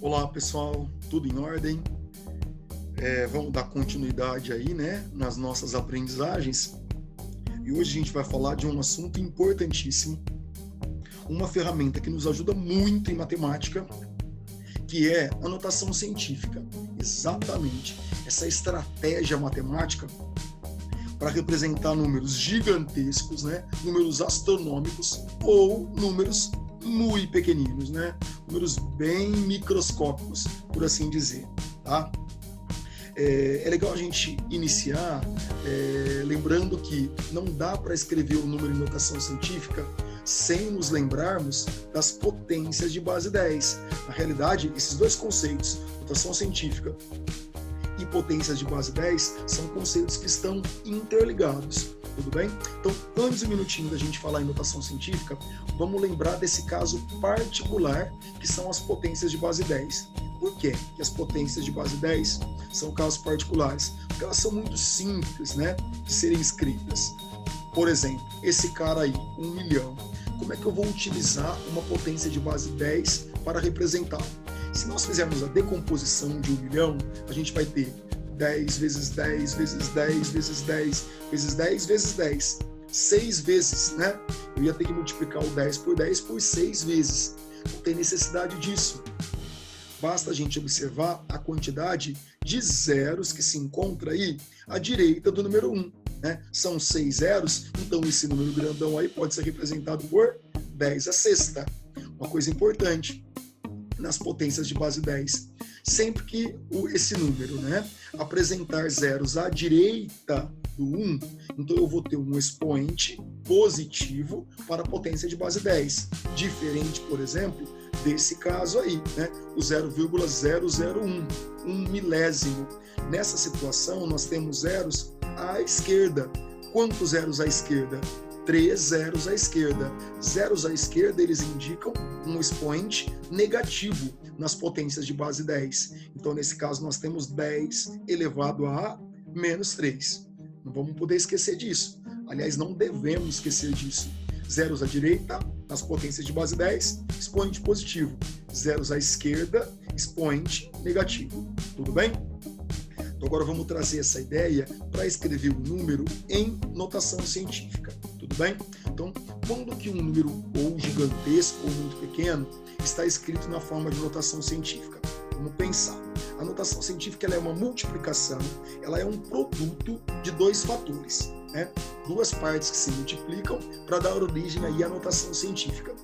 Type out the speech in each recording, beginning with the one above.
Olá pessoal, tudo em ordem? Vamos dar continuidade aí, né, nas nossas aprendizagens. E hoje a gente vai falar de um assunto importantíssimo, uma ferramenta que nos ajuda muito em matemática, que é a notação científica. Exatamente essa estratégia matemática para representar números gigantescos, né, números astronômicos ou números muito pequeninos, né, números bem microscópicos, por assim dizer, tá? É legal a gente iniciar lembrando que não dá para escrever o número em notação científica sem nos lembrarmos das potências de base 10. Na realidade, esses dois conceitos, notação científica e potências de base 10, são conceitos que estão interligados, tudo bem? Então, antes um minutinho da gente falar em notação científica, vamos lembrar desse caso particular, que são as potências de base 10. Por quê que as potências de base 10 são casos particulares? Porque elas são muito simples, né, de serem escritas. Por exemplo, esse cara aí, 1 milhão. Como é que eu vou utilizar uma potência de base 10 para representá-lo? Se nós fizermos a decomposição de 1 milhão, a gente vai ter 10 vezes 10 vezes 10 vezes 10 vezes 10 vezes 10. 6 vezes, né? Eu ia ter que multiplicar o 10 por 6 vezes. Não tem necessidade disso. Basta a gente observar a quantidade de zeros que se encontra aí à direita do número 1. Né? São 6 zeros, então esse número grandão aí pode ser representado por 10 à sexta. Uma coisa importante nas potências de base 10, sempre que esse número, né, apresentar zeros à direita do 1, então eu vou ter um expoente positivo para a potência de base 10, diferente, por exemplo, desse caso aí, né, o 0,001, um milésimo. Nessa situação, nós temos zeros à esquerda. Quantos zeros à esquerda? 3 zeros à esquerda. Zeros à esquerda, eles indicam um expoente negativo nas potências de base 10. Então, nesse caso, nós temos 10 elevado a menos 3. Não vamos poder esquecer disso. Aliás, não devemos esquecer disso. Zeros à direita, nas potências de base 10, expoente positivo. Zeros à esquerda, expoente negativo. Tudo bem? Então, agora vamos trazer essa ideia para escrever o número em notação científica. Tudo bem? Então, quando que um número ou gigantesco ou muito pequeno está escrito na forma de notação científica? Vamos pensar. A notação científica ela é uma multiplicação, ela é um produto de dois fatores, né? Duas partes que se multiplicam para dar origem aí à notação científica.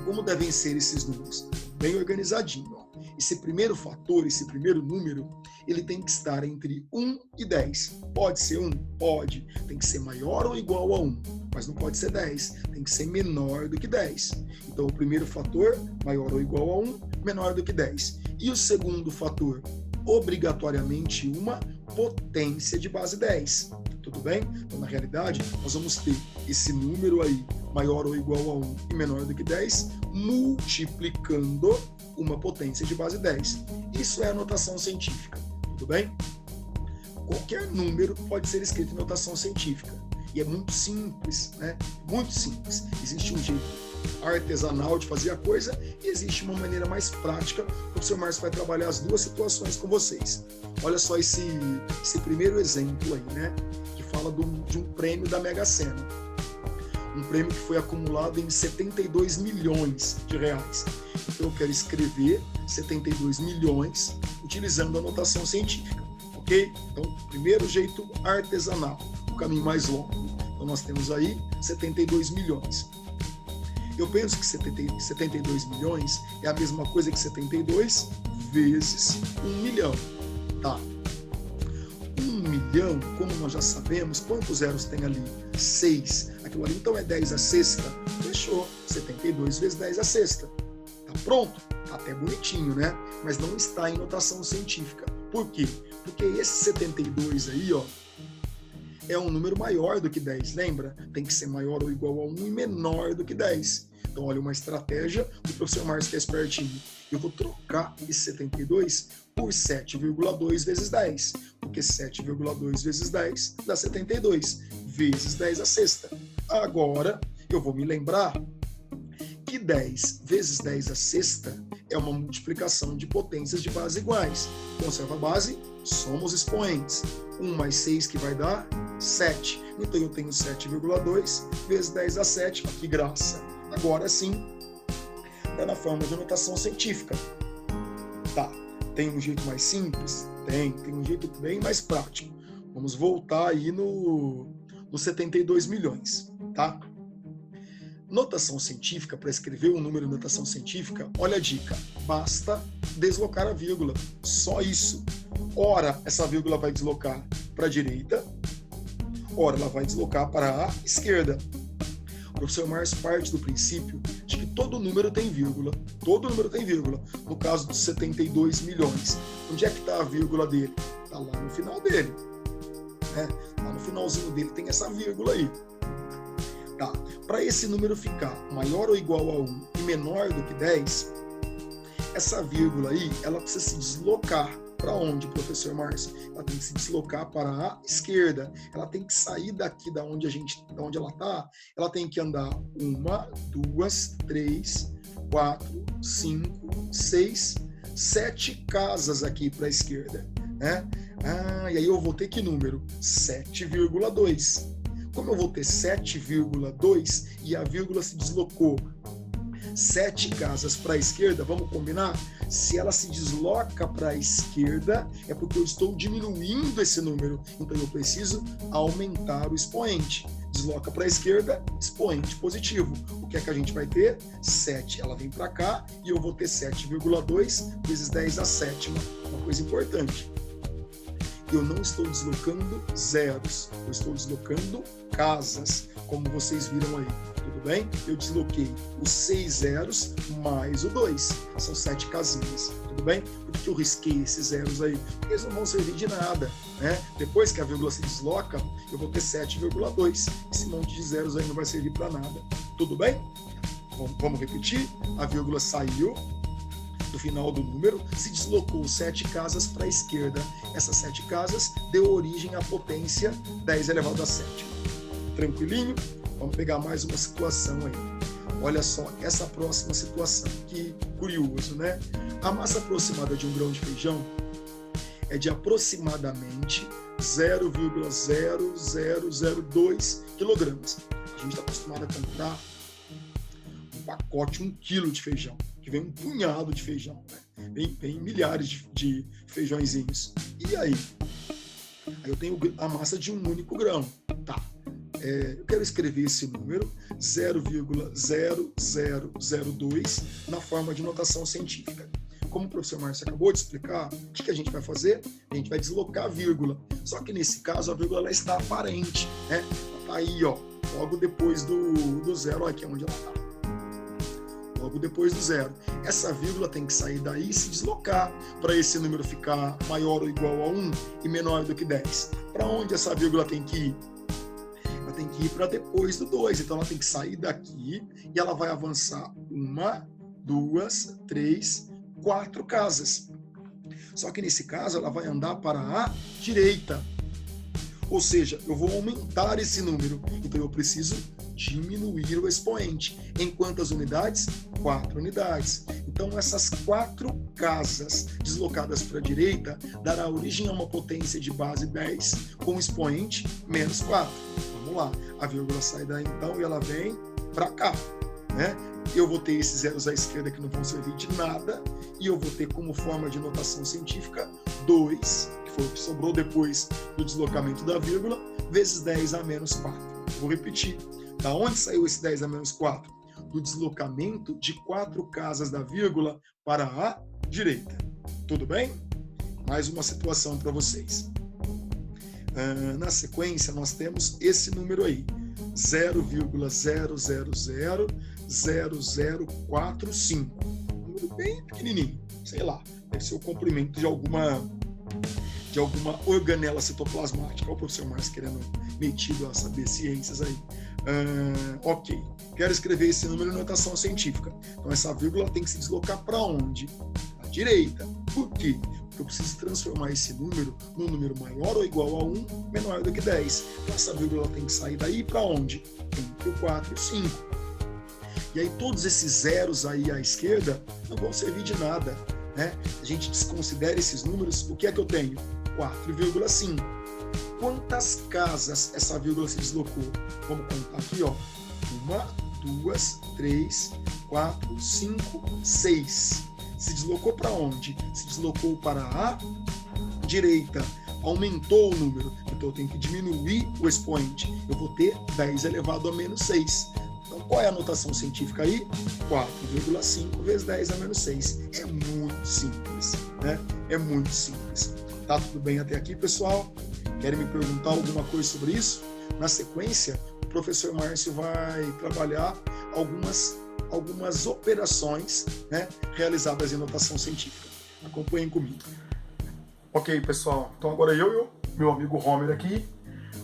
Como devem ser esses números? Bem organizadinho. Ó. Esse primeiro fator, esse primeiro número, ele tem que estar entre 1 e 10. Pode ser 1? Pode. Tem que ser maior ou igual a 1. Mas não pode ser 10. Tem que ser menor do que 10. Então, o primeiro fator, maior ou igual a 1, menor do que 10. E o segundo fator, obrigatoriamente uma potência de base 10. Tudo bem? Então, na realidade, nós vamos ter esse número aí, maior ou igual a 1 e menor do que 10, multiplicando uma potência de base 10. Isso é a notação científica. Tudo bem? Qualquer número pode ser escrito em notação científica. E é muito simples, né? Muito simples. Existe um jeito artesanal de fazer a coisa e existe uma maneira mais prática. O professor Márcio vai trabalhar as duas situações com vocês. Olha só esse primeiro exemplo aí, né? Que fala de um prêmio da Mega Sena. Um prêmio que foi acumulado em 72 milhões de reais. Então eu quero escrever 72 milhões utilizando a notação científica, ok? Então, primeiro jeito artesanal, o caminho mais longo. Então nós temos aí 72 milhões. Eu penso que 72 milhões é a mesma coisa que 72 vezes 1 milhão. Tá. 1 milhão, como nós já sabemos, quantos zeros tem ali? 6. Aquilo ali então é 10 à sexta. Fechou. 72 vezes 10 à sexta. Tá pronto? Tá até bonitinho, né? Mas não está em notação científica. Por quê? Porque esse 72 aí, ó, é um número maior do que 10, lembra? Tem que ser maior ou igual a 1 e menor do que 10. Então, olha uma estratégia do professor Márcio que é espertinho. Eu vou trocar esse 72 por 7,2 vezes 10. Porque 7,2 vezes 10 dá 72, vezes 10 à sexta. Agora, eu vou me lembrar que 10 vezes 10 à sexta é uma multiplicação de potências de base iguais. Conserva a base, soma os expoentes. 1 mais 6 que vai dar 7. Então eu tenho 7,2 vezes 10 a 7. Que graça! Agora sim, é na forma de notação científica. Tá, tem um jeito mais simples? Tem um jeito bem mais prático. Vamos voltar aí no 72 milhões, tá? Notação científica, para escrever um número em notação científica, olha a dica, basta deslocar a vírgula, só isso. Ora, essa vírgula vai deslocar para a direita, ora, ela vai deslocar para a esquerda. O professor Márcio parte do princípio de que todo número tem vírgula. Todo número tem vírgula. No caso dos 72 milhões, onde é que está a vírgula dele? Está lá no final dele. Lá no finalzinho dele tem essa vírgula aí. Tá. Para esse número ficar maior ou igual a 1 e menor do que 10, essa vírgula aí, ela precisa se deslocar. Para onde, professor Márcio? Ela tem que se deslocar para a esquerda. Ela tem que sair daqui da onde ela está. Ela tem que andar 1, 2, 3, 4, 5, 6, 7 casas aqui para a esquerda. Né? E aí eu vou ter que número? 7,2. Como eu vou ter 7,2 e a vírgula se deslocou 7 casas para a esquerda, vamos combinar? Se ela se desloca para a esquerda, é porque eu estou diminuindo esse número. Então eu preciso aumentar o expoente. Desloca para a esquerda, expoente positivo. O que é que a gente vai ter? 7. Ela vem para cá e eu vou ter 7,2 vezes 10 à sétima. Uma coisa importante. Eu não estou deslocando zeros, eu estou deslocando casas, como vocês viram aí, tudo bem? Eu desloquei os 6 zeros mais o 2, são 7 casinhas, tudo bem? Por que eu risquei esses zeros aí? Porque eles não vão servir de nada, né? Depois que a vírgula se desloca, eu vou ter 7,2, esse monte de zeros aí não vai servir para nada, tudo bem? Vamos repetir? A vírgula saiu do final do número, se deslocou 7 casas para a esquerda. Essas 7 casas deu origem à potência 10 elevado a 7. Tranquilinho? Vamos pegar mais uma situação aí. Olha só essa próxima situação, que curioso, né? A massa aproximada de um grão de feijão é de aproximadamente 0,0002 quilogramas. A gente está acostumado a comprar um pacote, 1 quilo de feijão, que vem um punhado de feijão, né? Vem milhares de feijõezinhos. E aí? Aí eu tenho a massa de um único grão. Tá. Eu quero escrever esse número 0,0002 na forma de notação científica. Como o professor Márcio acabou de explicar, o que a gente vai fazer? A gente vai deslocar a vírgula. Só que nesse caso a vírgula ela está aparente, né? Ela está aí, ó, logo depois do zero, ó, aqui é onde ela está. Logo depois do zero. Essa vírgula tem que sair daí e se deslocar para esse número ficar maior ou igual a 1 e menor do que 10. Para onde essa vírgula tem que ir? Ela tem que ir para depois do 2. Então ela tem que sair daqui e ela vai avançar 1, 2, 3, 4 casas. Só que nesse caso ela vai andar para a direita. Ou seja, eu vou aumentar esse número. Então eu preciso diminuir o expoente. Em quantas unidades? 4 unidades. Então essas 4 casas deslocadas para a direita dará origem a uma potência de base 10 com expoente menos 4. Vamos lá. A vírgula sai daí então e ela vem para cá, né? Eu vou ter esses zeros à esquerda que não vão servir de nada e eu vou ter como forma de notação científica 2, que foi o que sobrou depois do deslocamento da vírgula, vezes 10 a menos 4. Vou repetir. Da onde saiu esse 10 a menos 4? Do deslocamento de 4 casas da vírgula para a direita. Tudo bem? Mais uma situação para vocês. Na sequência, nós temos esse número aí, 0,0000045. Um número bem pequenininho, sei lá, deve ser o comprimento de alguma organela citoplasmática. Olha o professor Márcio querendo metido a saber ciências aí. Ok, quero escrever esse número em notação científica. Então essa vírgula tem que se deslocar para onde? À direita. Por quê? Porque eu preciso transformar esse número num número maior ou igual a 1, menor do que 10. Então essa vírgula tem que sair daí para onde? Entre o 4 e o 5. E aí todos esses zeros aí à esquerda não vão servir de nada, né? A gente desconsidera esses números, o que é que eu tenho? 4,5. Quantas casas essa vírgula se deslocou? Vamos contar aqui, ó. 1, 2, 3, 4, 5, 6. Se deslocou para onde? Se deslocou para a direita. Aumentou o número. Então eu tenho que diminuir o expoente. Eu vou ter 10 elevado a menos 6. Então qual é a notação científica aí? 4,5 vezes 10 a menos 6. É muito simples, né? É muito simples. Tá tudo bem até aqui, pessoal? Querem me perguntar alguma coisa sobre isso? Na sequência, o professor Márcio vai trabalhar algumas operações, né, realizadas em notação científica. Acompanhem comigo. Ok, pessoal. Então agora eu e o meu amigo Homer aqui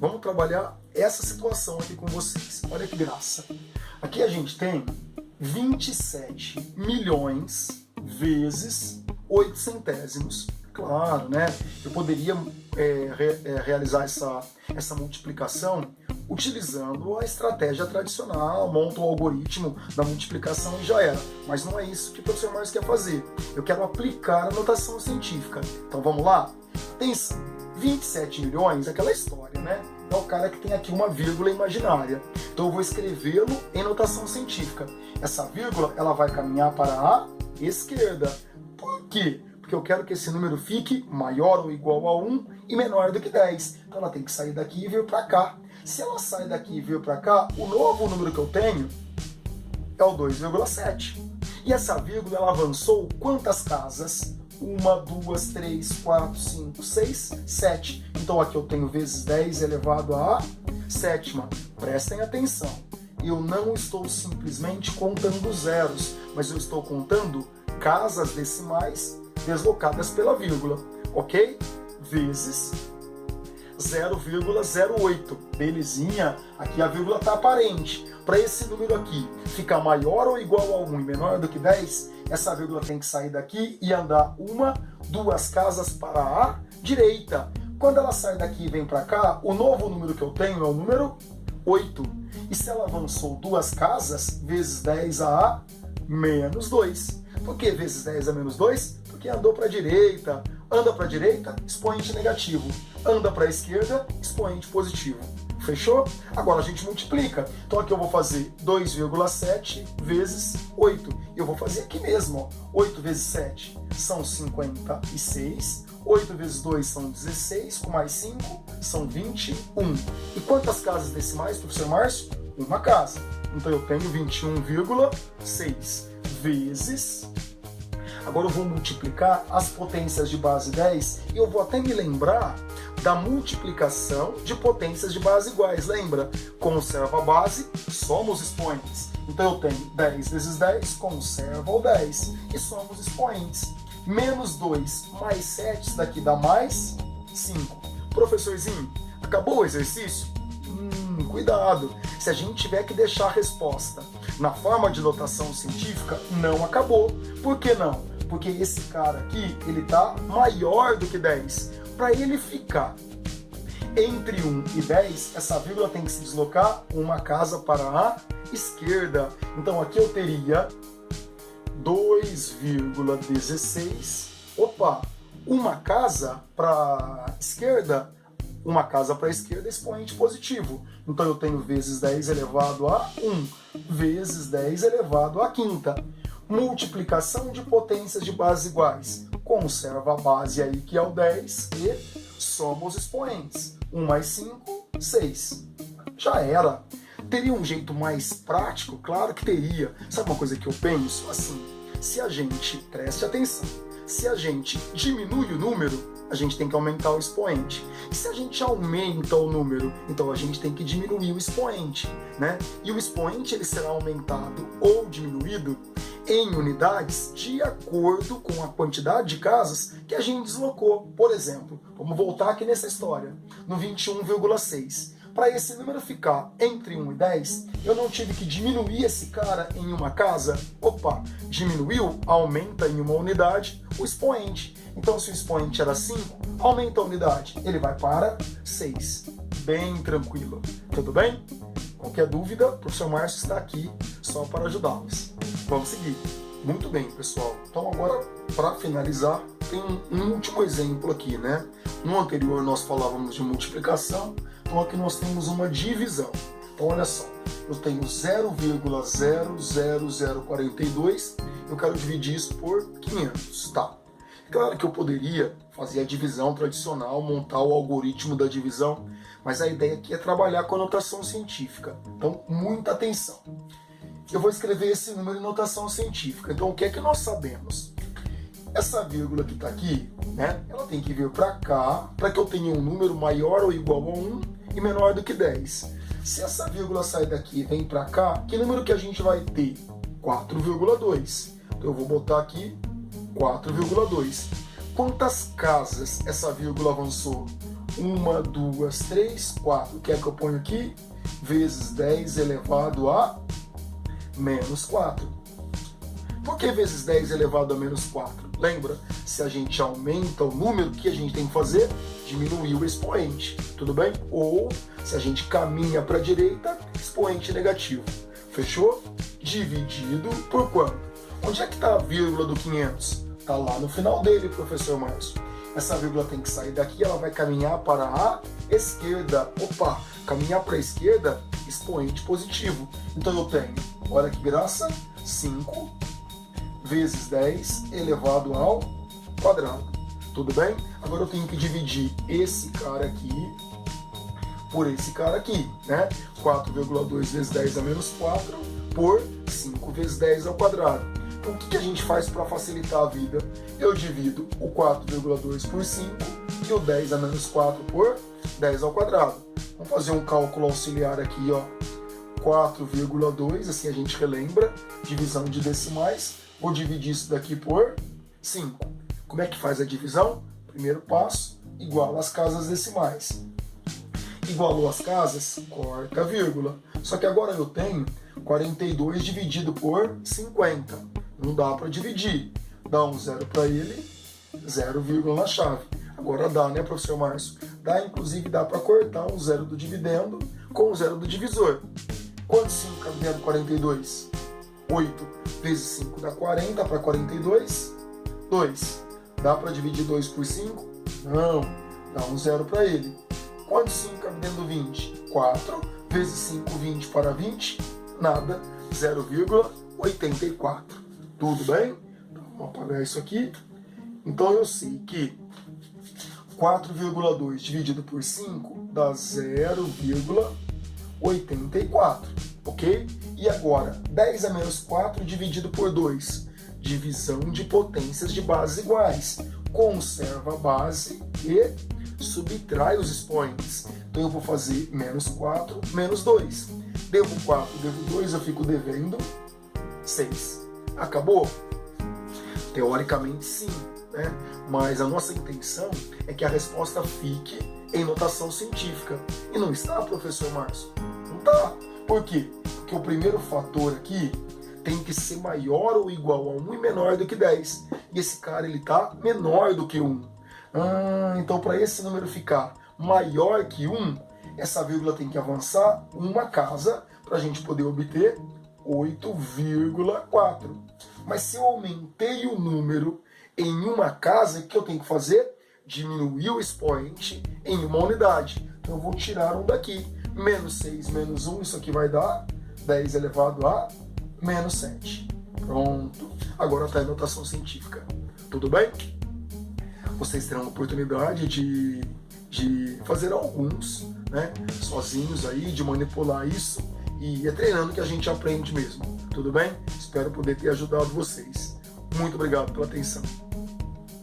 vamos trabalhar essa situação aqui com vocês. Olha que graça. Aqui a gente tem 27 milhões vezes 8 centésimos. Claro, né? Eu poderia realizar essa multiplicação utilizando a estratégia tradicional, monto o algoritmo da multiplicação e já era. Mas não é isso que o professor Márcio quer fazer. Eu quero aplicar a notação científica. Então vamos lá? Atenção, 27 milhões, aquela história, né? É o cara que tem aqui uma vírgula imaginária. Então eu vou escrevê-lo em notação científica. Essa vírgula, ela vai caminhar para a esquerda. Por quê? Porque eu quero que esse número fique maior ou igual a 1 e menor do que 10. Então ela tem que sair daqui e vir para cá. Se ela sai daqui e vir para cá, o novo número que eu tenho é o 2,7. E essa vírgula, ela avançou quantas casas? 1, 2, 3, 4, 5, 6, 7. Então aqui eu tenho vezes 10 elevado à sétima. Prestem atenção. Eu não estou simplesmente contando zeros, mas eu estou contando casas decimais deslocadas pela vírgula, ok? Vezes 0,08. Belezinha? Aqui a vírgula está aparente. Para esse número aqui ficar maior ou igual a 1 e menor do que 10, essa vírgula tem que sair daqui e andar 1, 2 casas para a direita. Quando ela sai daqui e vem para cá, o novo número que eu tenho é o número 8. E se ela avançou 2 casas, vezes 10 a menos 2. Por que vezes 10 a menos 2? Porque andou para a direita. Anda para a direita, expoente negativo. Anda para a esquerda, expoente positivo. Fechou? Agora a gente multiplica. Então aqui eu vou fazer 2,7 vezes 8. E eu vou fazer aqui mesmo. Ó. 8 vezes 7 são 56. 8 vezes 2 são 16. Com mais 5 são 21. E quantas casas decimais, professor Márcio? Uma casa. Então eu tenho 21,6 vezes... Agora eu vou multiplicar as potências de base 10 e eu vou até me lembrar da multiplicação de potências de base iguais. Lembra? Conserva a base, somos expoentes. Então eu tenho 10 vezes 10, conserva o 10 e somos expoentes. Menos 2 mais 7, isso daqui dá mais 5. Professorzinho, acabou o exercício? Cuidado. Se a gente tiver que deixar a resposta na forma de notação científica, não acabou. Por que não? Porque esse cara aqui, ele tá maior do que 10. Para ele ficar entre 1 e 10, essa vírgula tem que se deslocar uma casa para a esquerda. Então aqui eu teria 2,16. Opa! Uma casa para a esquerda. Uma casa para a esquerda é expoente positivo. Então eu tenho vezes 10 elevado a 1, vezes 10 elevado a quinta. Multiplicação de potências de base iguais. Conserva a base aí que é o 10 e somos expoentes. 1 mais 5, 6. Já era. Teria um jeito mais prático? Claro que teria. Sabe uma coisa que eu penso? Assim, se a gente, preste atenção, se a gente diminui o número, a gente tem que aumentar o expoente. E se a gente aumenta o número, então a gente tem que diminuir o expoente, né? E o expoente ele será aumentado ou diminuído em unidades de acordo com a quantidade de casas que a gente deslocou. Por exemplo, vamos voltar aqui nessa história, no 21,6. Para esse número ficar entre 1 e 10, eu não tive que diminuir esse cara em uma casa. Opa, diminuiu, aumenta em uma unidade o expoente. Então, se o expoente era 5, aumenta a unidade. Ele vai para 6. Bem tranquilo. Tudo bem? Qualquer dúvida, o professor Márcio está aqui só para ajudá-los. Vamos seguir. Muito bem, pessoal. Então agora, para finalizar, tem um último exemplo aqui, né? No anterior nós falávamos de multiplicação, então aqui nós temos uma divisão. Então olha só, eu tenho 0,00042, eu quero dividir isso por 500, tá? Claro que eu poderia fazer a divisão tradicional, montar o algoritmo da divisão, mas a ideia aqui é trabalhar com a notação científica. Então, muita atenção. Eu vou escrever esse número em notação científica. Então, o que é que nós sabemos? Essa vírgula que está aqui, né, ela tem que vir para cá, para que eu tenha um número maior ou igual a 1 e menor do que 10. Se essa vírgula sair daqui e vem para cá, que número que a gente vai ter? 4,2. Então, eu vou botar aqui 4,2. Quantas casas essa vírgula avançou? 1, 2, 3, 4. O que é que eu ponho aqui? Vezes 10 elevado a menos 4. Por que vezes 10 elevado a menos 4? Lembra? Se a gente aumenta o número, o que a gente tem que fazer? Diminuir o expoente, tudo bem? Ou, se a gente caminha para a direita, expoente negativo. Fechou? Dividido por quanto? Onde é que está a vírgula do 500? Está lá no final dele, professor Márcio. Essa vírgula tem que sair daqui, ela vai caminhar para a esquerda. Opa, caminhar para a esquerda, expoente positivo. Então eu tenho, olha que graça, 5 vezes 10 elevado ao quadrado. Tudo bem? Agora eu tenho que dividir esse cara aqui por esse cara aqui, né? 4,2 vezes 10 a menos 4 por 5 vezes 10 ao quadrado. Então, o que a gente faz para facilitar a vida? Eu divido o 4,2 por 5 e o 10 a menos 4 por 10 ao quadrado. Vamos fazer um cálculo auxiliar aqui, ó. 4,2, assim a gente relembra, divisão de decimais. Vou dividir isso daqui por 5. Como é que faz a divisão? Primeiro passo, iguala as casas decimais. Igualou as casas, corta a vírgula. Só que agora eu tenho 42 dividido por 50. Não dá para dividir. Dá um zero para ele, 0, na chave. Agora dá, né, professor Márcio? Dá, inclusive, dá para cortar um zero do dividendo com o zero do divisor. Quanto 5 cabe dentro do 42? 8 vezes 5 dá 40 para 42, 2. Dá para dividir 2 por 5? Não, dá um zero para ele. Quanto 5 cabe dentro do 20? 4 vezes 5, 20 para 20, nada, 0,84. Tudo bem? Então, vamos apagar isso aqui. Então eu sei que 4,2 dividido por 5 dá 0,84, ok? E agora, 10 a menos 4 dividido por 2. Divisão de potências de bases iguais. Conserva a base e subtrai os expoentes. Então eu vou fazer menos 4, menos 2. Devo 4, devo 2, eu fico devendo 6. Acabou? Teoricamente sim, né? Mas a nossa intenção é que a resposta fique em notação científica. E não está, professor Márcio? Não está. Por quê? Porque o primeiro fator aqui tem que ser maior ou igual a 1 e menor do que 10. E esse cara ele está menor do que 1. Então para esse número ficar maior que 1, essa vírgula tem que avançar uma casa para a gente poder obter 8,4. Mas se eu aumentei o número em uma casa, o que eu tenho que fazer? Diminuir o expoente em uma unidade. Então eu vou tirar um daqui. Menos 6 menos 1, isso aqui vai dar 10 elevado a menos 7. Pronto. Agora está a notação científica. Tudo bem? Vocês terão a oportunidade de fazer alguns, né, sozinhos aí, de manipular isso. E é treinando que a gente aprende mesmo. Tudo bem? Espero poder ter ajudado vocês. Muito obrigado pela atenção.